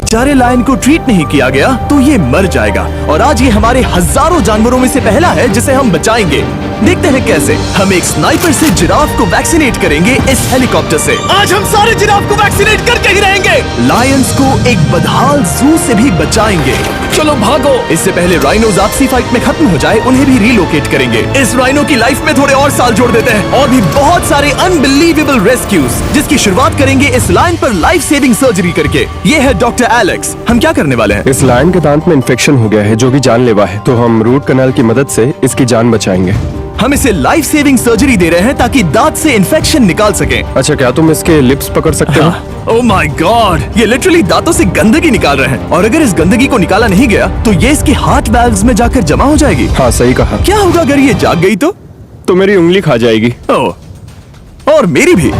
बेचारे लायन को ट्रीट नहीं किया गया तो ये मर जाएगा, और आज ये हमारे हजारों जानवरों में से पहला है जिसे हम बचाएंगे। देखते हैं कैसे। हम एक स्नाइपर से जिराफ को वैक्सीनेट करेंगे इस हेलीकॉप्टर से। आज हम सारे जिराफ को वैक्सीनेट करके ही रहेंगे। लायंस को एक बदहाल जू से भी बचाएंगे। चलो भागो। इससे पहले राइनोज आपसी फाइट में खत्म हो जाए, उन्हें भी रिलोकेट करेंगे। इस राइनो की लाइफ में थोड़े और साल जोड़ देते हैं, और भी बहुत सारे अनबिलीवेबल रेस्क्यूज, जिसकी शुरुआत करेंगे इस लायन पर लाइफ सेविंग सर्जरी करके। ये है डॉक्टर एलेक्स। हम क्या करने वाले हैं? इस लायन के दांत में इन्फेक्शन हो गया है जो कि जानलेवा है, तो हम रूट कैनाल की मदद से इसकी जान बचाएंगे। हम इसे लाइफ सेविंग सर्जरी दे रहे हैं ताकि दांत से इन्फेक्शन निकाल सकें। अच्छा, क्या तुम इसके लिप्स पकड़ सकते हो? ओह माय गॉड, ये लिटरली दांतों से गंदगी निकाल रहे हैं, और अगर इस गंदगी को निकाला नहीं गया तो ये इसके हार्ट वाल्व्स में जाकर जमा हो जाएगी। हाँ, सही कहा। क्या होगा अगर ये जाग गई तो मेरी उंगली खा जाएगी। ओह, और मेरी भी।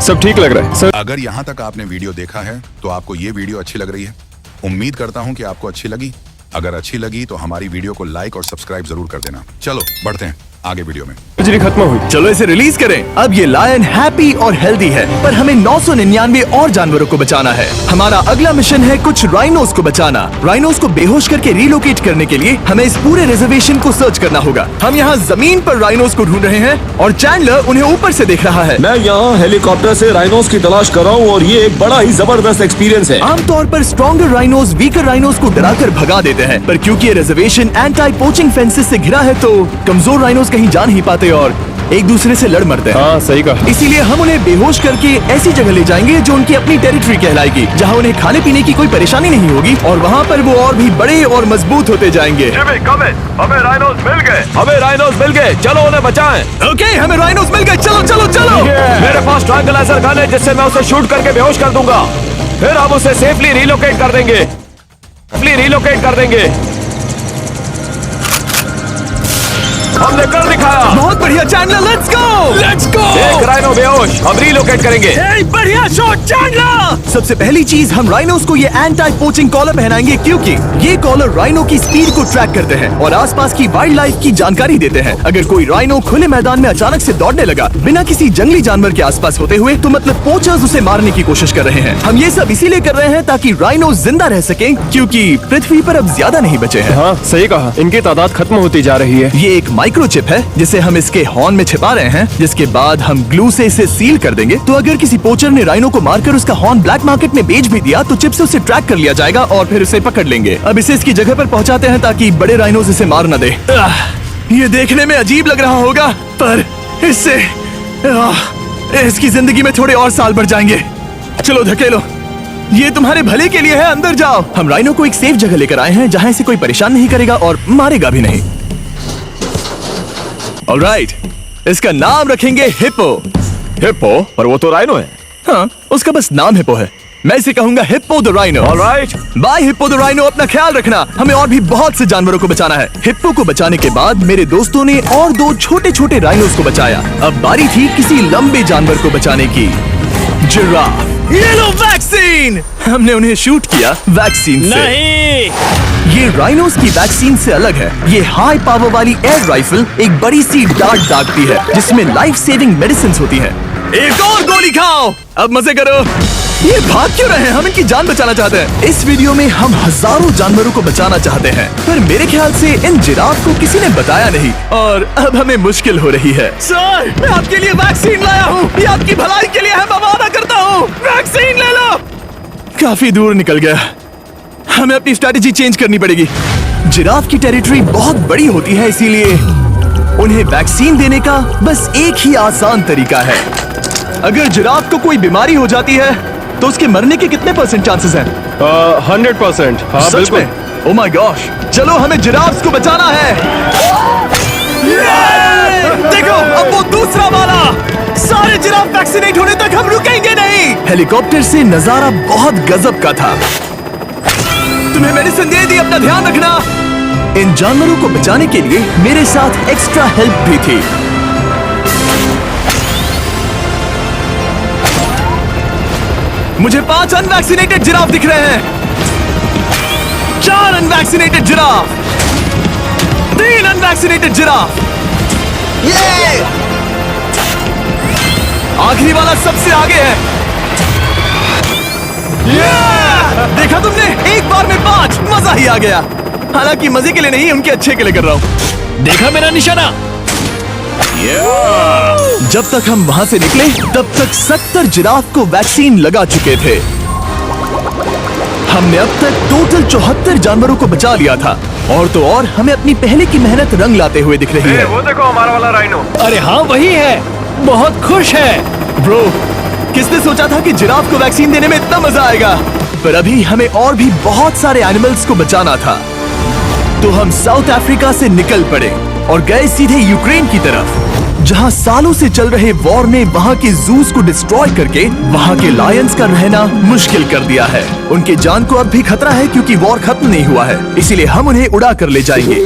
सब ठीक लग रहा है सर। अगर यहाँ तक आपने वीडियो देखा है तो आपको ये वीडियो अच्छी लग रही है। उम्मीद करता हूँ कि आपको अच्छी लगी। अगर अच्छी लगी तो हमारी वीडियो को लाइक और सब्सक्राइब जरूर कर देना। चलो बढ़ते हैं आगे वीडियो में। सर्जरी खत्म हुई। चलो इसे रिलीज करें। अब ये लायन हैप्पी और हेल्दी है, पर हमें 999 और जानवरों को बचाना है। हमारा अगला मिशन है कुछ राइनोस को बचाना। राइनोस को बेहोश करके रिलोकेट करने के लिए हमें इस पूरे रिजर्वेशन को सर्च करना होगा। हम यहाँ जमीन पर राइनोस को ढूंढ रहे हैं, और चैंडलर उन्हें ऊपर से देख रहा है। मैं यहाँ हेलीकॉप्टर से राइनोस की तलाश कर रहा हूँ, और ये एक बड़ा ही जबरदस्त एक्सपीरियंस है। आमतौर पर स्ट्रॉन्गर राइनोस वीकर राइनोस को डराकर भगा देते हैं, पर क्योंकि ये रिजर्वेशन एंटी पोचिंग फेंसेस से घिरा है तो कमजोर राइनोस कहीं जा नहीं पाते और एक दूसरे से लड़ मरते हैं। हाँ, सही कहा। इसीलिए हम उन्हें बेहोश करके ऐसी जगह ले जाएंगे जो उनकी अपनी टेरिटरी कहलाएगी, जहाँ उन्हें खाने पीने की कोई परेशानी नहीं होगी, और वहाँ पर वो और भी बड़े और मजबूत होते जाएंगे। हमें राइनोस मिल गए, चलो उन्हें बचाएं। ओके, हमें राइनोस मिल गए। चलो चलो चलो। मेरे पास ट्रैंगलाइजर गन है जिससे मैं उसे शूट करके बेहोश कर दूंगा। फिर हम उसे सेफली रिलोकेट कर देंगे। हमने कर दिखाया। बहुत बढ़िया चैंडलर, लेट्स गो। एक राइनो बेहोश, हम रिलोकेट करेंगे। बढ़िया शॉट चैंडलर। सबसे पहली चीज, हम राइनोस को ये एंटी पोचिंग कॉलर पहनाएंगे, क्योंकि ये कॉलर राइनो की स्पीड को ट्रैक करते हैं और आसपास की वाइल्ड लाइफ की जानकारी देते हैं। अगर कोई राइनो खुले मैदान में अचानक से दौड़ने लगा बिना किसी जंगली जानवर के आसपास होते हुए, तो मतलब पोचर्स उसे मारने की कोशिश कर रहे हैं। हम ये सब इसीलिए कर रहे हैं ताकि राइनो जिंदा रह सके, क्योंकि पृथ्वी पर अब ज्यादा नहीं बचे हैं। हाँ, सही कहा। इनकी तादाद खत्म होती जा रही है। ये एक माइक्रोचिप है जिसे हम इसके हॉर्न में छिपा रहे हैं, जिसके बाद हम ग्लू से इसे सील कर देंगे। तो अगर किसी पोचर ने राइनो को मारकर उसका हॉर्न ब्लैक मार्केट में बेच भी दिया तो चिप से उसे ट्रैक कर लिया जाएगा और फिर उसे पकड़ लेंगे। अब इसे इसकी जगह पर पहुंचाते हैं ताकि बड़े राइनोस इसे मार न दे। ये देखने में अजीब लग रहा होगा, पर इससे इसकी जिंदगी में थोड़े और साल बढ़ जाएंगे। चलो धकेलो, ये तुम्हारे भले के लिए है, अंदर जाओ। हम राइनो को एक सेफ जगह लेकर आए हैं जहाँ इसे कोई परेशान नहीं करेगा और मारेगा भी नहीं। ऑलराइट, इसका नाम रखेंगे हिप्पो। हिप्पो? पर वो तो राइनो है। हाँ, उसका बस नाम हिप्पो है। मैं इसे कहूंगा hippo the rhino. Alright, bye hippo the rhino. अपना ख्याल रखना, हमें और भी बहुत से जानवरों को बचाना है। हिप्पो को बचाने के बाद मेरे दोस्तों ने और 2 छोटे छोटे राइनोस को बचाया। अब बारी थी किसी लंबे जानवर को बचाने की। जिराफ। ये लो वैक्सीन। हमने उन्हें शूट किया वैक्सीन से। नहीं, ये राइनोस की वैक्सीन से अलग है। ये हाई पावर वाली एयर राइफल एक बड़ी सी डार्ट दागती है जिसमें लाइफ सेविंग मेडिसिन होती है। एक और गोली खाओ, अब मजे करो। ये भाग क्यों रहे हैं? हम इनकी जान बचाना चाहते हैं। इस वीडियो में हम हजारों जानवरों को बचाना चाहते हैं, पर मेरे ख्याल से इन जिराफ को किसी ने बताया नहीं, और अब हमें मुश्किल हो रही है। सर, मैं आपके लिए वैक्सीन लाया हूँ। ये आपकी भलाई के लिए है, मैं वादा करता हूँ। वैक्सीन ले लो। काफी दूर निकल गया, हमें अपनी स्ट्रेटेजी चेंज करनी पड़ेगी। जिराफ की टेरिटरी बहुत बड़ी होती है, इसीलिए उन्हें वैक्सीन देने का बस एक ही आसान तरीका है। अगर जिराफ को कोई बीमारी हो जाती है तो उसके मरने के कितने % चांसेस हैं? 100%। हाँ, सच बिल्कुल। में? ओह माय गॉश, चलो हमें जिराफ्स को बचाना है। देखो, अब वो दूसरा वाला। सारे जिराफ वैक्सीनेट होने तक हम रुकेंगे नहीं। हेलीकॉप्टर से नजारा बहुत गजब का था। तुम्हें मेडिसिन दे दी, अपना ध्यान रखना। इन जानवरों को बचाने के लिए मेरे साथ एक्स्ट्रा हेल्प भी थी। मुझे 5 अनवैक्सीनेटेड जिराफ दिख रहे हैं। 4 अनवैक्सीनेटेड जिराफ, 3 अनवैक्सीनेटेड जिराफ। ये आखिरी वाला सबसे आगे है। देखा तुमने, एक बार में 5, मजा ही आ गया। हालांकि मजे के लिए नहीं, उनके अच्छे के लिए कर रहा हूँ। देखा मेरा निशाना? जब तक हम वहाँ से निकले तब तक 70 जिराफ को वैक्सीन लगा चुके थे। हमने अब तक टोटल 74 जानवरों को बचा लिया था। और तो और हमें अपनी पहले की मेहनत रंग लाते हुए दिख रही है। वो देखो हमारा वाला राइनो। अरे हाँ, वही है, बहुत खुश है। ब्रो, किसने सोचा था कि जिराफ को वैक्सीन देने में इतना मजा आएगा? पर अभी हमें और भी बहुत सारे एनिमल्स को बचाना था। तो हम साउथ अफ्रीका से निकल पड़े और गए सीधे यूक्रेन की तरफ, जहां सालों से चल रहे वॉर ने वहां के जूस को डिस्ट्रॉय करके वहां के लायंस का रहना मुश्किल कर दिया है। उनके जान को अब भी खतरा है क्योंकि वॉर खत्म नहीं हुआ है, इसीलिए हम उन्हें उड़ा कर ले जाएंगे।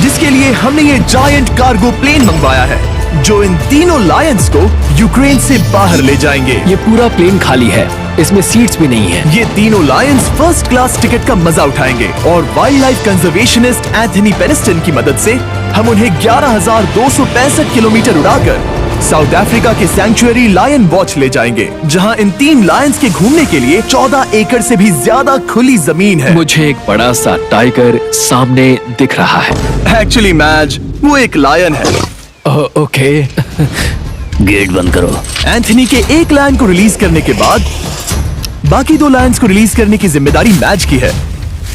जिसके लिए हमने ये जायंट कार्गो प्लेन मंगवाया है, जो इन तीनों लायंस को यूक्रेन से बाहर ले जाएंगे। ये पूरा प्लेन खाली है, इसमेमें सीट्स भी नहीं है। ये तीनों लायंस फर्स्ट क्लास टिकट का मजा उठाएंगे और वाइल्ड लाइफ कंजर्वेशनिस्ट एंथनी पेनिस्टन की मदद से हम उन्हें 11,265 किलोमीटर उड़ाकर साउथ अफ्रीका के सैंक्चुअरी लायन वॉच ले जाएंगे, जहां इन 3 लायंस के घूमने के लिए 14 एकड़ से भी ज्यादा खुली जमीन है। मुझे एक बड़ा सा टाइगर सामने दिख रहा है। एक्चुअली मैच, वो एक लायन है। ओके। गेट बंद करो। एंथनी के एक लायन को रिलीज करने के बाद बाकी 2 लायंस को रिलीज करने की जिम्मेदारी मैच की है।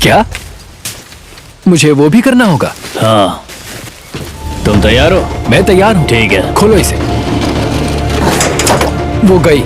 क्या मुझे वो भी करना होगा? हाँ, तुम तैयार हो? मैं तैयार हूँ। ठीक है। खोलो इसे। वो गई।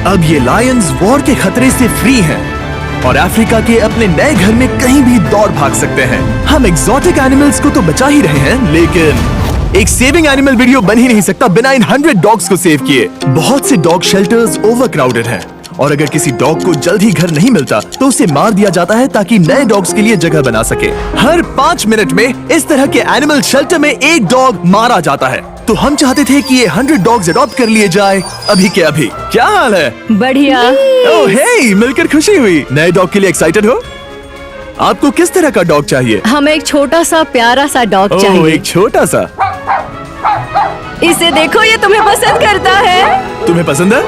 अब ये लायंस वॉर के खतरे से फ्री हैं और अफ्रीका के अपने नए घर में कहीं भी दौड़ भाग सकते हैं। हम एक्सोटिक एनिमल्स को तो बचा ही रहे हैं, लेकिन एक सेविंग एनिमल वीडियो बन ही नहीं सकता बिना इन 100 डॉग्स को सेव किए। बहुत से डॉग शेल्टर्स ओवरक्राउडेड हैं और अगर किसी डॉग को जल्द ही घर नहीं मिलता तो उसे मार दिया जाता है ताकि नए डॉग्स के लिए जगह बना सके। हर 5 मिनट में इस तरह के एनिमल शेल्टर में एक डॉग मारा जाता है। तो हम चाहते थे कि ये 100 डॉग्स अडॉप्ट कर लिए जाए अभी के अभी। क्या हाल है? बढ़िया। ओह हे, मिलकर खुशी हुई। नए डॉग के लिए एक्साइटेड हो? आपको किस तरह का डॉग चाहिए? हमें एक छोटा सा प्यारा सा डॉग ओह, चाहिए। एक छोटा सा। इसे देखो, ये तुम्हें पसंद करता है। तुम्हें पसंद है?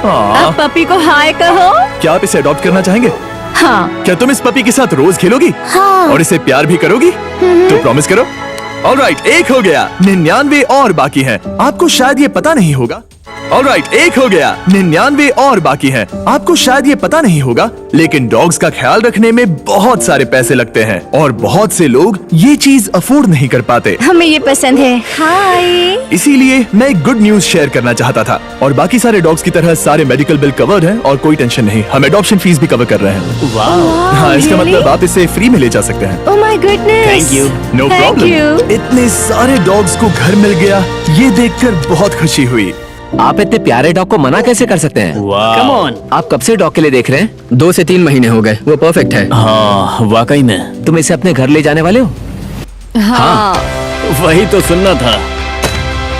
हाँ। अब पपी को हाय कहो। क्या आप इसे अडॉप्ट करना चाहेंगे? हाँ। क्या तुम इस पपी के साथ रोज खेलोगी? हाँ। और इसे प्यार भी करोगी? तो प्रॉमिस करो। ऑलराइट, एक हो गया, 99 और बाकी हैं। आपको शायद ये पता नहीं होगा। ऑलराइट, एक हो गया, 99 और बाकी हैं। आपको शायद ये पता नहीं होगा, लेकिन डॉग्स का ख्याल रखने में बहुत सारे पैसे लगते हैं और बहुत से लोग ये चीज अफोर्ड नहीं कर पाते। हमें ये पसंद है। हाय। इसीलिए मैं एक गुड न्यूज शेयर करना चाहता था। और बाकी सारे डॉग्स की तरह सारे मेडिकल बिल कवर्ड हैं और कोई टेंशन नहीं। हम एडॉप्शन फीस भी कवर कर रहे हैं। हाँ, इसका मतलब आप इसे फ्री में ले जा सकते हैं। Oh my goodness. Thank you. No Thank problem. you. इतने सारे डॉग्स को घर मिल गया, ये देखकर बहुत खुशी हुई। आप इतने प्यारे डॉग को मना कैसे कर सकते हैं? Come on. आप कब से डॉग के लिए देख रहे हैं? 2 से 3 महीने हो गए, वो परफेक्ट है। हाँ, वाकई में। तुम इसे अपने घर ले जाने वाले हो? हाँ। वही तो सुनना था।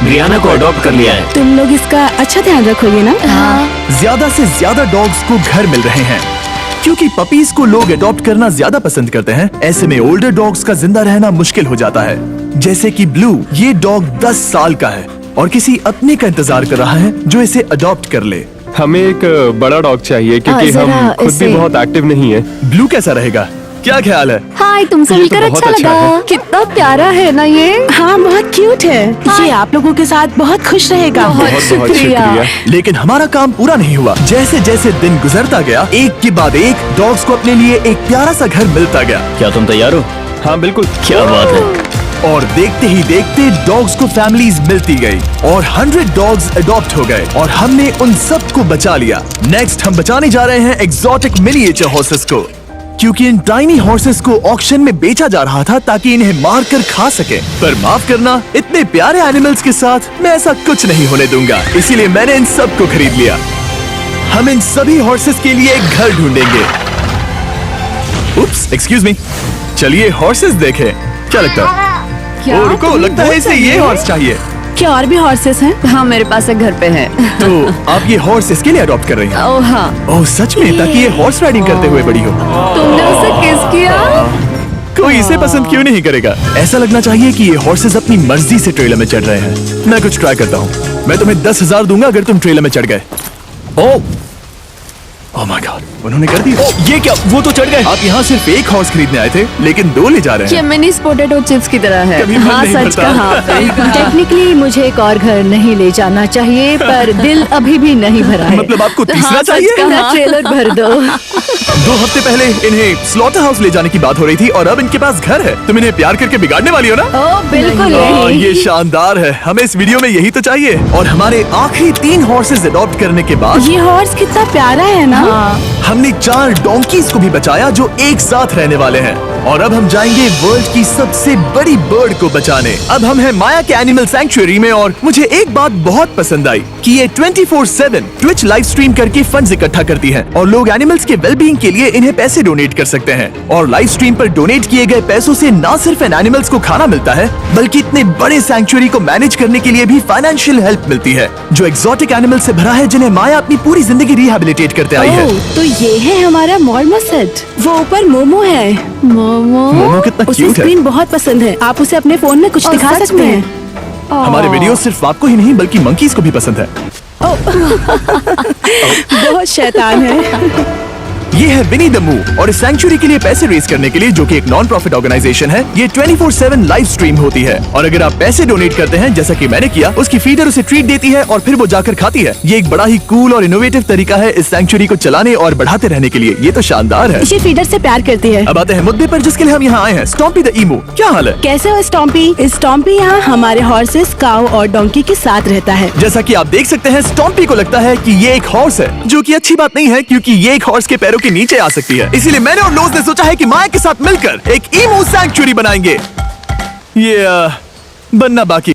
ब्रियाना को अडॉप्ट कर लिया है। तुम लोग इसका अच्छा ध्यान रखोगे ना? हाँ। ज्यादा से ज्यादा डॉग्स को घर मिल रहे हैं क्योंकि पपीज को लोग अडॉप्ट करना ज्यादा पसंद करते हैं। ऐसे में ओल्डर डॉग्स का जिंदा रहना मुश्किल हो जाता है। जैसे कि ब्लू, ये डॉग 10 साल का है और किसी अपने का इंतजार कर रहा है जो इसे अडॉप्ट कर ले। हमें एक बड़ा डॉग चाहिए क्योंकि जरा हम खुद भी इसे- बहुत एक्टिव नहीं है। ब्लू कैसा रहेगा? क्या ख्याल है? हाय, तुमसे ये तो मिलकर बहुत अच्छा अच्छा लगा। है। कितना प्यारा है ना ये। हाँ, बहुत क्यूट है। ये आप लोगों के साथ बहुत खुश रहेगा। बहुत बहुत शुक्रिया। लेकिन हमारा काम पूरा नहीं हुआ। जैसे जैसे दिन गुजरता गया, एक के बाद एक डॉग्स को अपने लिए एक प्यारा सा घर मिलता गया। क्या तुम तैयार हो? हाँ बिल्कुल। क्या बात है। और देखते ही देखते डॉग्स को फैमिलीज मिलती गई और 100 डॉग्स अडॉप्ट हो गए और हमने उन सब को बचा लिया। नेक्स्ट हम बचाने जा रहे हैं एक्सोटिक मिनिएचर हॉर्सेस को, क्योंकि इन टाइनी हॉर्सेस को ऑक्शन में बेचा जा रहा था ताकि इन्हें मारकर खा सके। पर माफ करना, इतने प्यारे एनिमल्स के साथ मैं ऐसा कुछ नहीं होने दूंगा। इसीलिए मैंने इन सब को खरीद लिया। हम इन सभी हॉर्सेस के लिए एक घर ढूंढेंगे। उप्स, एक्सक्यूज मी। चलिए हॉर्सेस देखें। क्या लगता है? क्या? ओ रुको, लगता है इसे ये हॉर्स चाहिए। क्या और भी हॉर्सेस हैं? हाँ, मेरे पास एक घर पे है। तो आप ये हॉर्स इसके लिए अडॉप्ट कर रही हैं? ओह हाँ। ओह सच में? ताकि ये हॉर्स राइडिंग करते हुए बड़ी हो। तुमने उसे किस किया? कोई इसे पसंद क्यों नहीं करेगा? ऐसा लगना चाहिए कि ये हॉर्सेस अपनी मर्जी से ट्रेलर में चढ़ रहे हैं। मैं कुछ ट्राई करता हूँ। मैं तुम्हें 10,000 दूंगा अगर तुम ट्रेलर में चढ़ गए। ओ, ओह माय गॉड, उन्होंने कर दिया। ये क्या, वो तो चढ़ गए। आप यहाँ सिर्फ एक हॉर्स खरीदने आए थे लेकिन 2 ले जा रहे ये हैं। मिनी पोटैटो चिप्स की तरह है। कभी मन हाँ नहीं सच भरता। कहा आपने। टेक्निकली मुझे एक और घर नहीं ले जाना चाहिए पर दिल अभी भी नहीं भरा है। मतलब आपको तीसरा हाँ, सच चाहिए? कहा। मेरा ट्रेलर भर दो। 2 हफ्ते पहले इन्हें स्लॉटर हाउस ले जाने की बात हो रही थी और अब इनके पास घर है। तुम इन्हें प्यार करके बिगाड़ने वाली हो ना? ओ बिल्कुल ओह, नहीं। ये शानदार है। हमें इस वीडियो में यही तो चाहिए। और हमारे आखिरी 3 हॉर्सेस अडॉप्ट करने के बाद ये हॉर्स कितना प्यारा है ना। हमने 4 डोंकीज को भी बचाया जो एक साथ रहने वाले हैं। और अब हम जाएंगे वर्ल्ड की सबसे बड़ी बर्ड को बचाने। अब हम हैं माया के एनिमल सैंक्चुअरी में और मुझे एक बात बहुत पसंद आई कि ये 24/7 ट्विच लाइव स्ट्रीम करके फंड्स इकट्ठा करती है और लोग एनिमल्स के वेलबींग के लिए इन्हें पैसे डोनेट कर सकते हैं। और लाइव स्ट्रीम पर डोनेट किए गए पैसों से न सिर्फ इन एनिमल्स को खाना मिलता है बल्कि इतने बड़े सैंक्चुअरी को मैनेज करने के लिए भी फाइनेंशियल हेल्प मिलती है जो एक्सोटिक एनिमल से भरा है जिन्हें माया अपनी पूरी जिंदगी रिहेबिलिटेट करते आई है। ओह, तो ये है हमारा मॉर्मोसेट। वो ऊपर मोमो है। मोमो कितना उसे क्यूट है। स्क्रीन बहुत पसंद है। आप उसे अपने फोन में कुछ और दिखा सच सकते में? हैं। हमारे वीडियो सिर्फ आपको ही नहीं बल्कि मंकीज को भी पसंद है। बहुत शैतान है। ये है विनी द मू और इस सैंक्चुअरी के लिए पैसे रेज करने के लिए जो कि एक नॉन प्रॉफिट ऑर्गेनाइजेशन है। ये 24/7 लाइव स्ट्रीम होती है और अगर आप पैसे डोनेट करते हैं जैसा कि मैंने किया, उसकी फीडर उसे ट्रीट देती है और फिर वो जाकर खाती है। ये एक बड़ा ही कूल और इनोवेटिव तरीका है इस सैंक्चुअरी को चलाने और बढ़ाते रहने के लिए। ये तो शानदार है। इसे फीडर से प्यार करती है। अब आते हैं मुद्दे पर जिसके लिए हम यहाँ आए हैं, स्टॉम्पी द ईमू। क्या हाल है? कैसे हो स्टॉम्पी? स्टॉम्पी यहाँ हमारे हॉर्सेस, काऊ और डोंकी के साथ रहता है। जैसा कि आप देख सकते हैं, स्टॉम्पी को लगता है कि ये एक हॉर्स है, जो कि अच्छी बात नहीं है क्योंकि ये एक हॉर्स के पैरों के नीचे आ सकती है। इसीलिए मैंने और लोज ने सोचा है कि माया के साथ मिलकर एक ईमू सैंक्चुअरी बनाएंगे। ये बनना बाकी